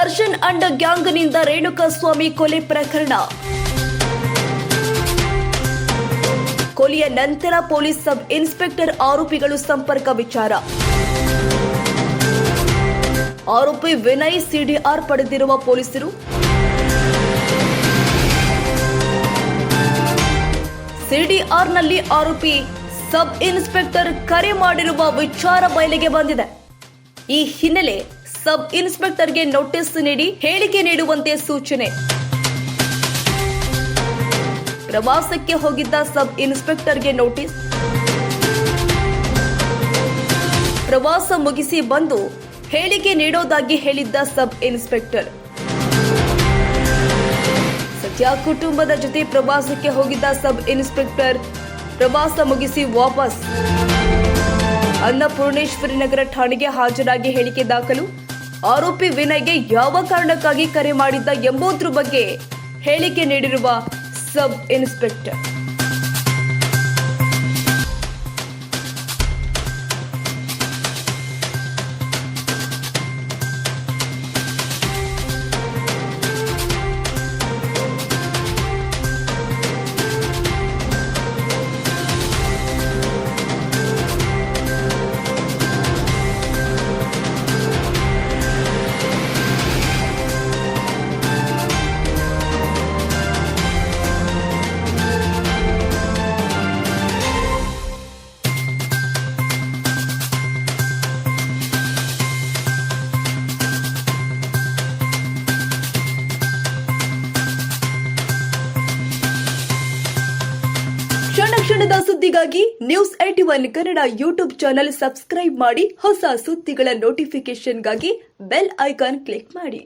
Darshan and ಗ್ಯಾಂಗ್ನಿಂದ Renukaswamy ಕೊಲೆ ಪ್ರಕರಣ. ಕೊಲೆಯ ನಂತರ ಪೊಲೀಸ್ ಸಬ್ ಇನ್ಸ್ಪೆಕ್ಟರ್ ಆರೋಪಿಗಳು ಸಂಪರ್ಕ ವಿಚಾರ. ಆರೋಪಿ ವಿನಯ್ ಸಿಡಿಆರ್ ಪಡೆದಿರುವ ಪೊಲೀಸರು. ಸಿಡಿಆರ್ನಲ್ಲಿ ಆರೋಪಿ ಸಬ್ ಇನ್ಸ್ಪೆಕ್ಟರ್ ಕರೆ ಮಾಡಿರುವ ವಿಚಾರ ಬಯಲಿಗೆ ಬಂದಿದೆ. ಈ ಹಿನ್ನೆಲೆ ಸಬ್ ಇನ್ಸ್ಪೆಕ್ಟರ್ಗೆ ನೋಟಿಸ್ ನೀಡಿ ಹೇಳಿಕೆ ನೀಡುವಂತೆ ಸೂಚನೆ. ಪ್ರವಾಸಕ್ಕೆ ಹೋಗಿದ್ದ ಸಬ್ ಇನ್ಸ್ಪೆಕ್ಟರ್ಗೆ ನೋಟಿಸ್. ಪ್ರವಾಸ ಮುಗಿಸಿ ಬಂದು ಹೇಳಿಕೆ ನೀಡೋದಾಗಿ ಹೇಳಿದ್ದ ಸಬ್ ಇನ್ಸ್ಪೆಕ್ಟರ್. ಸದ್ಯ ಕುಟುಂಬದ ಜೊತೆ ಪ್ರವಾಸಕ್ಕೆ ಹೋಗಿದ್ದ ಸಬ್ ಇನ್ಸ್ಪೆಕ್ಟರ್ ಪ್ರವಾಸ ಮುಗಿಸಿ ವಾಪಸ್ ಅನ್ನಪೂರ್ಣೇಶ್ವರಿ ನಗರ ಠಾಣೆಗೆ ಹಾಜರಾಗಿ ಹೇಳಿಕೆ ದಾಖಲು. ಆರೋಪಿ ವಿನಯ್ಗೆ ಯಾವ ಕಾರಣಕ್ಕಾಗಿ ಕರೆ ಮಾಡಿದ್ದ ಎಂಬುದರ ಬಗ್ಗೆ ಹೇಳಿಕೆ ನೀಡಿರುವ ಸಬ್ ಇನ್ಸ್ಪೆಕ್ಟರ್. ಕ್ಷಣದ ಸುದ್ದಿಗಾಗಿ news 81 Kannada YouTube channel subscribe ಮಾಡಿ. ಹೊಸ ಸುದ್ದಿಗಳ ನೋಟಿಫಿಕೇಶನ್ಗಾಗಿ ಬೆಲ್ ಐಕಾನ್ ಕ್ಲಿಕ್ ಮಾಡಿ.